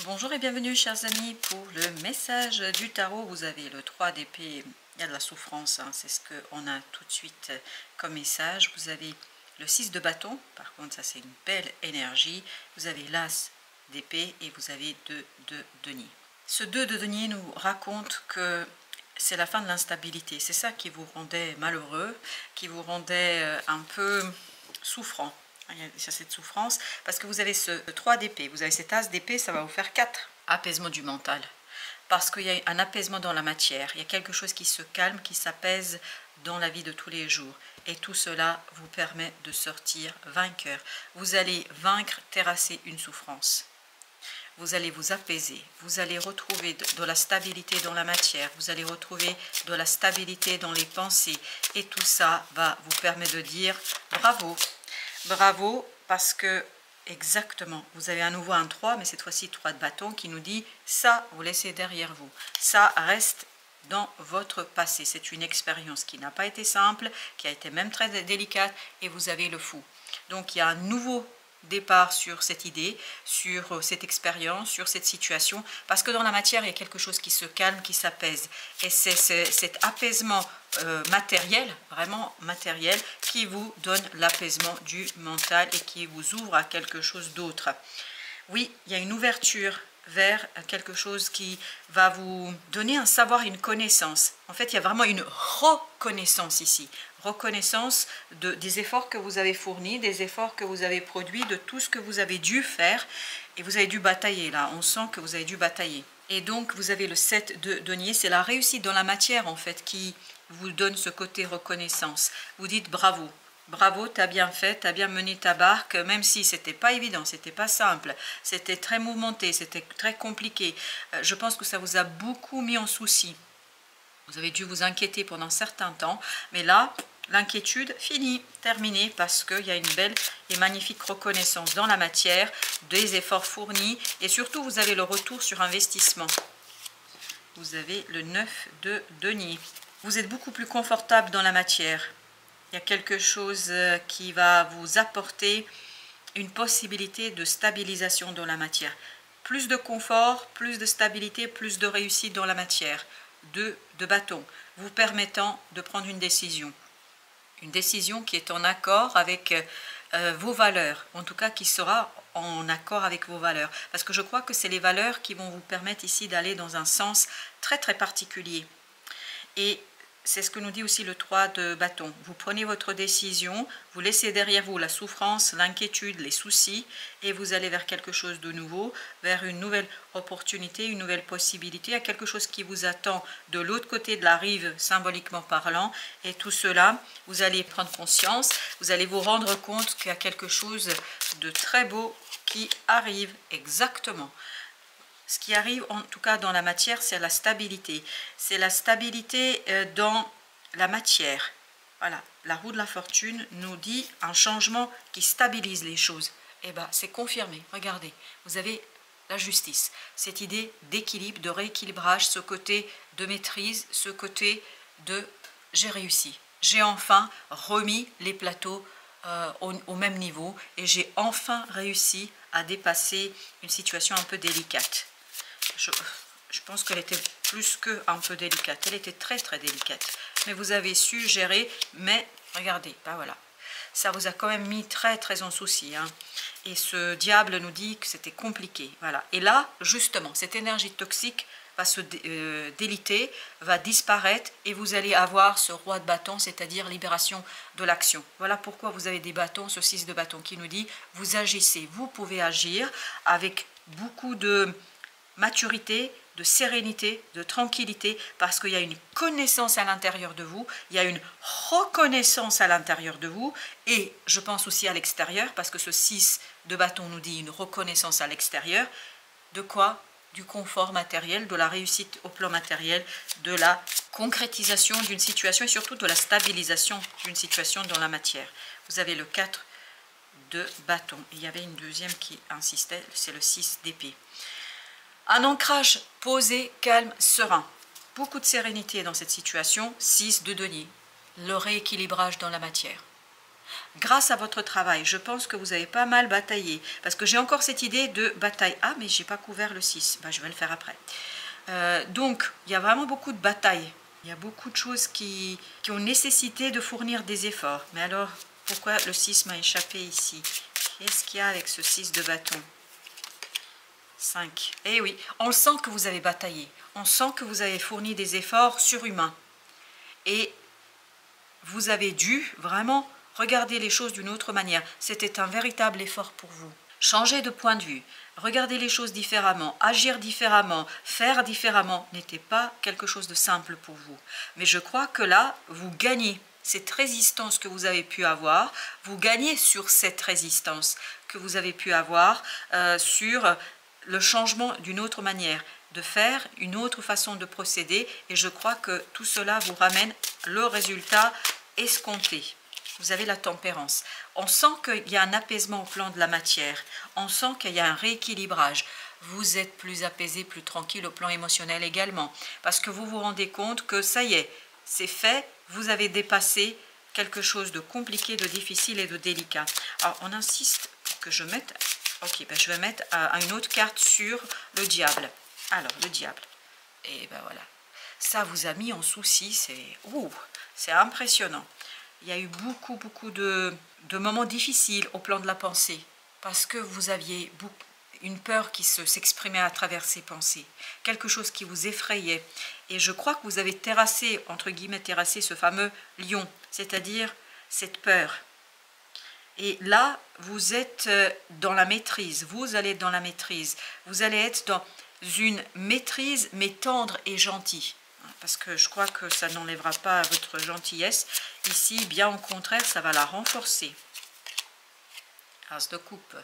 Bonjour et bienvenue chers amis pour le message du tarot. Vous avez le 3 d'épée, il y a de la souffrance, hein, c'est ce qu'on a tout de suite comme message. Vous avez le 6 de bâton, par contre ça c'est une belle énergie. Vous avez l'as d'épée et vous avez 2 de denier. Ce 2 de denier nous raconte que c'est la fin de l'instabilité. C'est ça qui vous rendait malheureux, qui vous rendait un peu souffrant. Il y a cette souffrance parce que vous avez ce 3 d'épée, vous avez cet as d'épée, ça va vous faire 4. Apaisement du mental. Parce qu'il y a un apaisement dans la matière, il y a quelque chose qui se calme, qui s'apaise dans la vie de tous les jours. Et tout cela vous permet de sortir vainqueur. Vous allez vaincre, terrasser une souffrance. Vous allez vous apaiser, vous allez retrouver de la stabilité dans la matière, vous allez retrouver de la stabilité dans les pensées. Et tout ça va vous permettre de dire bravo. Bravo, parce que exactement, vous avez à nouveau un 3, mais cette fois-ci 3 de bâton qui nous dit ça, vous laissez derrière vous. Ça reste dans votre passé. C'est une expérience qui n'a pas été simple, qui a été même très délicate, et vous avez le fou. Donc il y a un nouveau départ sur cette idée, sur cette expérience, sur cette situation, parce que dans la matière, il y a quelque chose qui se calme, qui s'apaise. Et c'est cet apaisement matériel, vraiment matériel, qui vous donne l'apaisement du mental et qui vous ouvre à quelque chose d'autre. Oui, il y a une ouverture vers quelque chose qui va vous donner un savoir, une connaissance. En fait, il y a vraiment une reconnaissance ici. Reconnaissance des efforts que vous avez fournis, des efforts que vous avez produits, de tout ce que vous avez dû faire. Et vous avez dû batailler là, on sent que vous avez dû batailler. Et donc, vous avez le 7 de denier, c'est la réussite dans la matière en fait qui vous donne ce côté reconnaissance. Vous dites bravo. Bravo, tu as bien fait, tu as bien mené ta barque, même si c'était pas évident, c'était pas simple, c'était très mouvementé, c'était très compliqué. Je pense que ça vous a beaucoup mis en souci. Vous avez dû vous inquiéter pendant un certain temps, mais là, l'inquiétude finie, terminée, parce qu'il y a une belle et magnifique reconnaissance dans la matière, des efforts fournis, et surtout vous avez le retour sur investissement. Vous avez le 9 de denier. Vous êtes beaucoup plus confortable dans la matière. Il y a quelque chose qui va vous apporter une possibilité de stabilisation dans la matière. Plus de confort, plus de stabilité, plus de réussite dans la matière. 2 de bâton, vous permettant de prendre une décision. Une décision qui est en accord avec vos valeurs, en tout cas qui sera en accord avec vos valeurs. Parce que je crois que c'est les valeurs qui vont vous permettre ici d'aller dans un sens très très particulier. Et c'est ce que nous dit aussi le 3 de bâton. Vous prenez votre décision, vous laissez derrière vous la souffrance, l'inquiétude, les soucis, et vous allez vers quelque chose de nouveau, vers une nouvelle opportunité, une nouvelle possibilité, à quelque chose qui vous attend de l'autre côté de la rive, symboliquement parlant. Et tout cela, vous allez prendre conscience, vous allez vous rendre compte qu'il y a quelque chose de très beau qui arrive exactement. Ce qui arrive, en tout cas dans la matière, c'est la stabilité. C'est la stabilité dans la matière. Voilà, la roue de la fortune nous dit un changement qui stabilise les choses. Et bien, c'est confirmé. Regardez, vous avez la justice. Cette idée d'équilibre, de rééquilibrage, ce côté de maîtrise, ce côté de « j'ai réussi ». J'ai enfin remis les plateaux au même niveau et j'ai enfin réussi à dépasser une situation un peu délicate. Je pense qu'elle était plus qu'un peu délicate. Elle était très très délicate. Mais vous avez su gérer. Mais regardez, ben voilà. Ça vous a quand même mis très très en souci. Hein. Et ce diable nous dit que c'était compliqué. Voilà. Et là, justement, cette énergie toxique va se déliter, va disparaître. Et vous allez avoir ce roi de bâton, c'est-à-dire libération de l'action. Voilà pourquoi vous avez des bâtons, ce 6 de bâton qui nous dit, vous agissez. Vous pouvez agir avec beaucoup de maturité, de sérénité, de tranquillité, parce qu'il y a une connaissance à l'intérieur de vous, il y a une reconnaissance à l'intérieur de vous, et je pense aussi à l'extérieur, parce que ce 6 de bâton nous dit une reconnaissance à l'extérieur. De quoi? Du confort matériel, de la réussite au plan matériel, de la concrétisation d'une situation, et surtout de la stabilisation d'une situation dans la matière. Vous avez le 4 de bâton. Il y avait une deuxième qui insistait, c'est le 6 d'épée. Un ancrage posé, calme, serein. Beaucoup de sérénité dans cette situation. 6 de denier. Le rééquilibrage dans la matière. grâce à votre travail. Je pense que vous avez pas mal bataillé, parce que j'ai encore cette idée de bataille. Ah, mais j'ai pas couvert le 6, ben, je vais le faire après. Donc, il y a vraiment beaucoup de batailles. Il y a beaucoup de choses qui ont nécessité de fournir des efforts. Mais alors, pourquoi le 6 m'a échappé ici? Qu'est-ce qu'il y a avec ce 6 de bâton? 5. Eh oui, on sent que vous avez bataillé. On sent que vous avez fourni des efforts surhumains. Et vous avez dû vraiment regarder les choses d'une autre manière. C'était un véritable effort pour vous. Changer de point de vue, regarder les choses différemment, agir différemment, faire différemment n'était pas quelque chose de simple pour vous. Mais je crois que là, vous gagnez cette résistance que vous avez pu avoir, vous gagnez sur cette résistance que vous avez pu avoir, sur le changement d'une autre manière de faire, une autre façon de procéder, et je crois que tout cela vous ramène le résultat escompté. Vous avez la tempérance. On sent qu'il y a un apaisement au plan de la matière. On sent qu'il y a un rééquilibrage. Vous êtes plus apaisé, plus tranquille au plan émotionnel également. Parce que vous vous rendez compte que ça y est, c'est fait. Vous avez dépassé quelque chose de compliqué, de difficile et de délicat. Alors, on insiste pour que je mette... Ok, ben je vais mettre une autre carte sur le diable. Alors, le diable. Et ben voilà. Ça vous a mis en souci. C'est impressionnant. Il y a eu beaucoup de moments difficiles au plan de la pensée, parce que vous aviez une peur qui s'exprimait à travers ces pensées, quelque chose qui vous effrayait. Et je crois que vous avez terrassé, entre guillemets, terrassé ce fameux lion, c'est-à-dire cette peur. Et là, vous êtes dans la maîtrise, vous allez être dans la maîtrise, vous allez être dans une maîtrise, mais tendre et gentille. Parce que je crois que ça n'enlèvera pas votre gentillesse. Ici, bien au contraire, ça va la renforcer. As de coupe,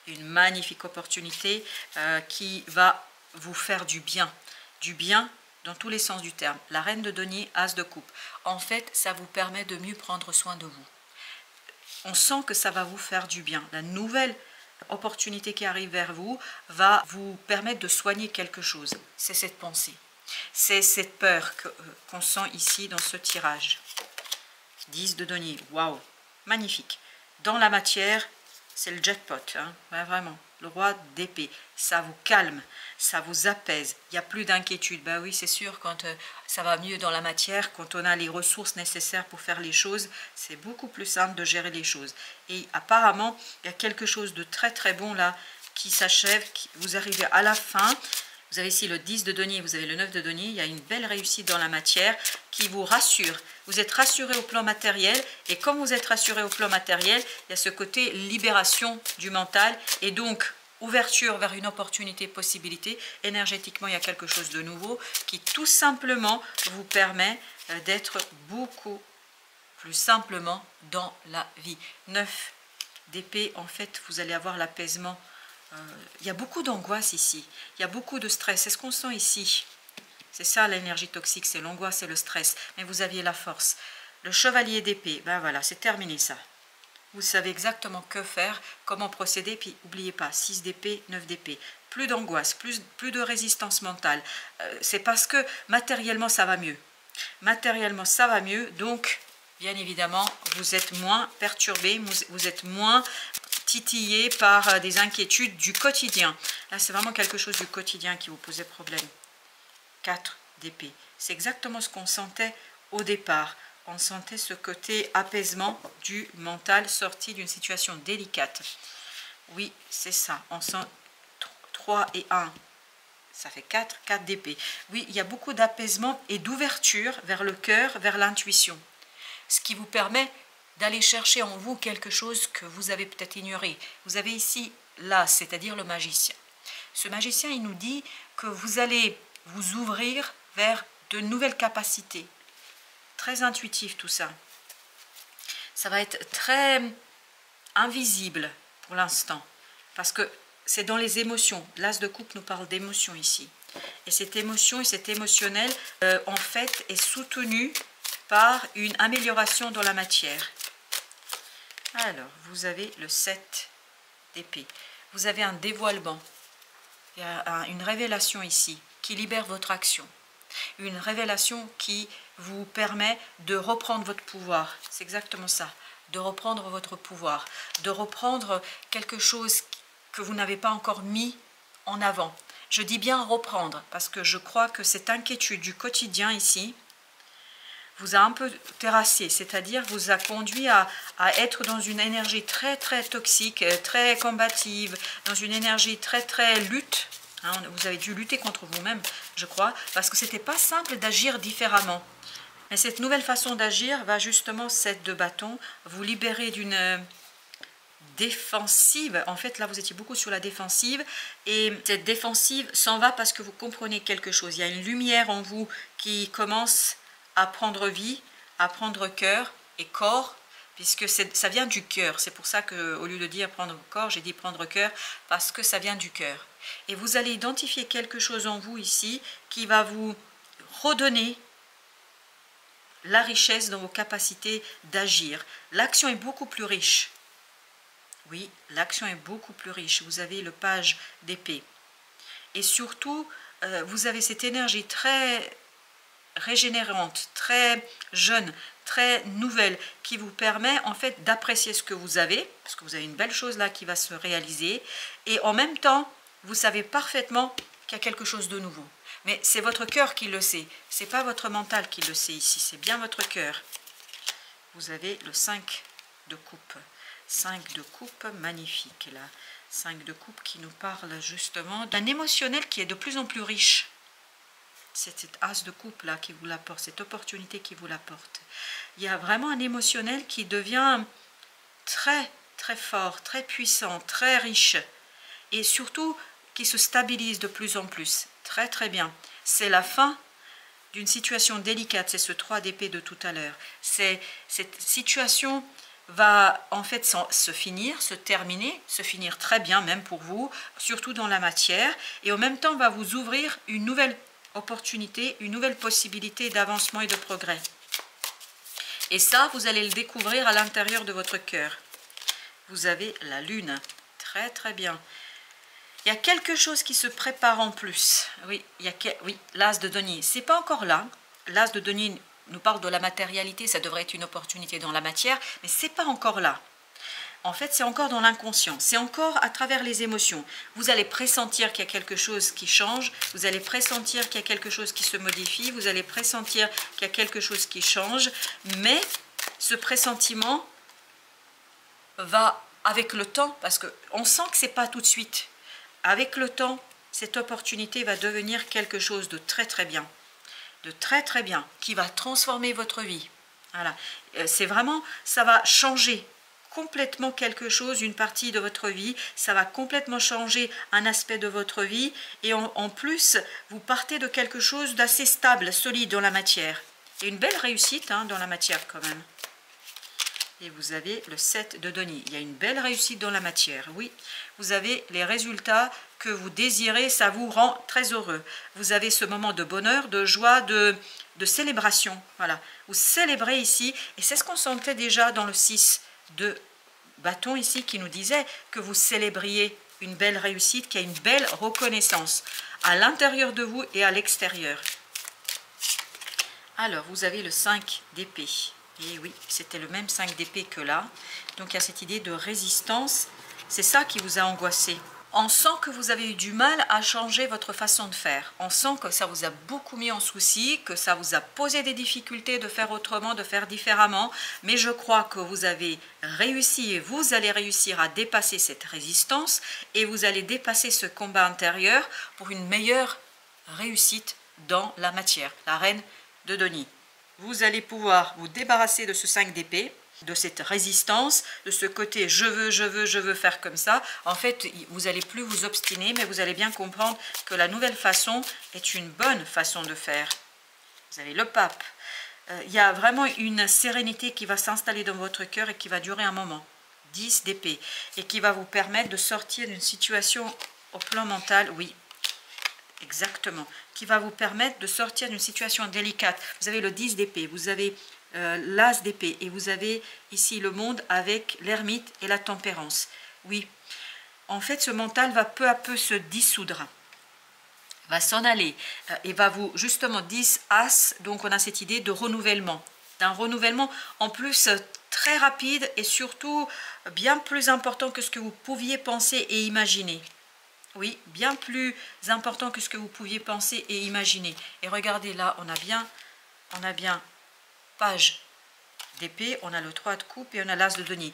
une magnifique opportunité qui va vous faire du bien dans tous les sens du terme. La reine de denier, as de coupe. En fait, ça vous permet de mieux prendre soin de vous. On sent que ça va vous faire du bien. La nouvelle opportunité qui arrive vers vous va vous permettre de soigner quelque chose. C'est cette pensée. C'est cette peur qu'on sent ici dans ce tirage. 10 de denier, waouh, magnifique. Dans la matière, c'est le jackpot, hein, ouais, vraiment. Le roi d'épée, ça vous calme, ça vous apaise. Il n'y a plus d'inquiétude. Ben oui, c'est sûr, quand ça va mieux dans la matière, quand on a les ressources nécessaires pour faire les choses, c'est beaucoup plus simple de gérer les choses. Et apparemment, il y a quelque chose de très bon là qui s'achève. Vous arrivez à la fin. Vous avez ici le 10 de denier, vous avez le 9 de denier. Il y a une belle réussite dans la matière qui vous rassure. Vous êtes rassuré au plan matériel. Et comme vous êtes rassuré au plan matériel, il y a ce côté libération du mental. Et donc, ouverture vers une opportunité, possibilité. Énergétiquement, il y a quelque chose de nouveau qui tout simplement vous permet d'être beaucoup plus simplement dans la vie. 9 d'épée, en fait, vous allez avoir l'apaisement. Il y a beaucoup d'angoisse ici, il y a beaucoup de stress, c'est ce qu'on sent ici. C'est ça l'énergie toxique, c'est l'angoisse et le stress. Mais vous aviez la force. Le chevalier d'épée, ben voilà, c'est terminé ça. Vous savez exactement que faire, comment procéder, puis n'oubliez pas, 6 d'épée, 9 d'épée. Plus d'angoisse, plus de résistance mentale. C'est parce que matériellement ça va mieux. Matériellement ça va mieux, donc bien évidemment vous êtes moins perturbé, vous êtes moins titillé par des inquiétudes du quotidien. Là, c'est vraiment quelque chose du quotidien qui vous posait problème. 4 d'épée. C'est exactement ce qu'on sentait au départ. On sentait ce côté apaisement du mental sorti d'une situation délicate. Oui, c'est ça. On sent 3 et 1. Ça fait 4, 4 d'épée. Oui, il y a beaucoup d'apaisement et d'ouverture vers le cœur, vers l'intuition. Ce qui vous permet d'aller chercher en vous quelque chose que vous avez peut-être ignoré. Vous avez ici l'as, c'est-à-dire le magicien. Ce magicien, il nous dit que vous allez vous ouvrir vers de nouvelles capacités. Très intuitif tout ça. Ça va être très invisible pour l'instant, parce que c'est dans les émotions. L'as de coupe nous parle d'émotion ici. Et cette émotion et cet émotionnel, en fait, est soutenu par une amélioration dans la matière. Alors, vous avez le 7 d'épée. Vous avez un dévoilement. Il y a une révélation ici qui libère votre action. Une révélation qui vous permet de reprendre votre pouvoir. C'est exactement ça. de reprendre votre pouvoir, de reprendre quelque chose que vous n'avez pas encore mis en avant. Je dis bien reprendre, parce que je crois que cette inquiétude du quotidien ici vous a un peu terrassé, c'est-à-dire vous a conduit à être dans une énergie très très toxique, très combative, dans une énergie très très lutte. Hein, vous avez dû lutter contre vous-même, je crois, parce que c'était pas simple d'agir différemment. Et cette nouvelle façon d'agir va justement, 7 de bâton, vous libérer d'une défensive. En fait, là, vous étiez beaucoup sur la défensive. Et cette défensive s'en va parce que vous comprenez quelque chose. Il y a une lumière en vous qui commence à prendre vie, à prendre cœur et corps, puisque ça vient du cœur. C'est pour ça qu'au lieu de dire prendre corps, j'ai dit prendre cœur, parce que ça vient du cœur. Et vous allez identifier quelque chose en vous ici qui va vous redonner la richesse dans vos capacités d'agir. L'action est beaucoup plus riche. Oui, l'action est beaucoup plus riche. Vous avez le page d'épée. Et surtout, vous avez cette énergie très régénérante, très jeune, très nouvelle, qui vous permet en fait d'apprécier ce que vous avez, parce que vous avez une belle chose là qui va se réaliser. Et en même temps, vous savez parfaitement qu'il y a quelque chose de nouveau. Mais c'est votre cœur qui le sait, c'est pas votre mental qui le sait ici, c'est bien votre cœur. Vous avez le 5 de coupe. 5 de coupe, magnifique là. 5 de coupe qui nous parle justement d'un émotionnel qui est de plus en plus riche. C'est cet as de coupe là qui vous l'apporte, cette opportunité qui vous l'apporte. Il y a vraiment un émotionnel qui devient très très fort, très puissant, très riche. Et surtout qui se stabilise de plus en plus. Très très bien. C'est la fin d'une situation délicate, c'est ce 3 d'épée de tout à l'heure. Cette situation va en fait se finir, se terminer, se finir très bien même pour vous, surtout dans la matière, et en même temps va vous ouvrir une nouvelle opportunité, une nouvelle possibilité d'avancement et de progrès. Et ça, vous allez le découvrir à l'intérieur de votre cœur. Vous avez la lune, très très bien. Il y a quelque chose qui se prépare en plus. Oui, oui, l'as de denier. C'est pas encore là. L'as de denier nous parle de la matérialité. Ça devrait être une opportunité dans la matière, mais c'est pas encore là. En fait, c'est encore dans l'inconscient. C'est encore à travers les émotions. Vous allez pressentir qu'il y a quelque chose qui change. Vous allez pressentir qu'il y a quelque chose qui se modifie. Vous allez pressentir qu'il y a quelque chose qui change. Mais ce pressentiment va avec le temps, parce qu'on sent que c'est pas tout de suite. Avec le temps, cette opportunité va devenir quelque chose de très très bien, qui va transformer votre vie. Voilà, c'est vraiment, ça va changer complètement quelque chose, une partie de votre vie, ça va complètement changer un aspect de votre vie, et en plus, vous partez de quelque chose d'assez stable, solide dans la matière. Et une belle réussite dans la matière quand même. Et vous avez le 7 de denier. Il y a une belle réussite dans la matière, oui. Vous avez les résultats que vous désirez, ça vous rend très heureux. Vous avez ce moment de bonheur, de joie, de célébration. Voilà, vous célébrez ici, et c'est ce qu'on sentait déjà dans le 6 de bâton ici, qui nous disait que vous célébriez une belle réussite, qu'il y a une belle reconnaissance à l'intérieur de vous et à l'extérieur. Alors, vous avez le 5 d'épée. Et oui, c'était le même 5 d'épée que là. Donc il y a cette idée de résistance. C'est ça qui vous a angoissé. On sent que vous avez eu du mal à changer votre façon de faire. On sent que ça vous a beaucoup mis en souci, que ça vous a posé des difficultés de faire autrement, de faire différemment. Mais je crois que vous avez réussi et vous allez réussir à dépasser cette résistance. Et vous allez dépasser ce combat intérieur pour une meilleure réussite dans la matière. La reine de denier. Vous allez pouvoir vous débarrasser de ce 5 d'épée, de cette résistance, de ce côté je veux faire comme ça. En fait, vous n'allez plus vous obstiner, mais vous allez bien comprendre que la nouvelle façon est une bonne façon de faire. Vous avez le pape. Il y a vraiment une sérénité qui va s'installer dans votre cœur et qui va durer un moment. 10 d'épée. Et qui va vous permettre de sortir d'une situation au plan mental, oui. Exactement, qui va vous permettre de sortir d'une situation délicate. Vous avez le 10 d'épée, vous avez l'as d'épée, et vous avez ici le monde avec l'ermite et la tempérance. Oui, en fait, ce mental va peu à peu se dissoudre, va s'en aller, et va vous, justement, 10 as, donc on a cette idée de renouvellement, d'un renouvellement en plus très rapide et surtout bien plus important que ce que vous pouviez penser et imaginer. Oui, bien plus important que ce que vous pouviez penser et imaginer. Et regardez là, on a bien page d'épée, on a le 3 de coupe et on a l'as de denier.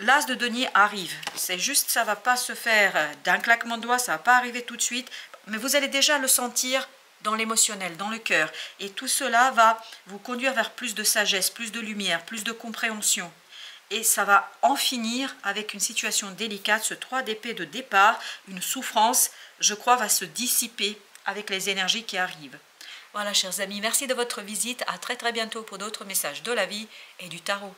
L'as de denier arrive, c'est juste, ça va pas se faire d'un claquement de doigts, ça va pas arriver tout de suite, mais vous allez déjà le sentir dans l'émotionnel, dans le cœur. Et tout cela va vous conduire vers plus de sagesse, plus de lumière, plus de compréhension. Et ça va en finir avec une situation délicate, ce 3 d'épée de départ, une souffrance, je crois, va se dissiper avec les énergies qui arrivent. Voilà, chers amis, merci de votre visite. À très bientôt pour d'autres messages de la vie et du tarot.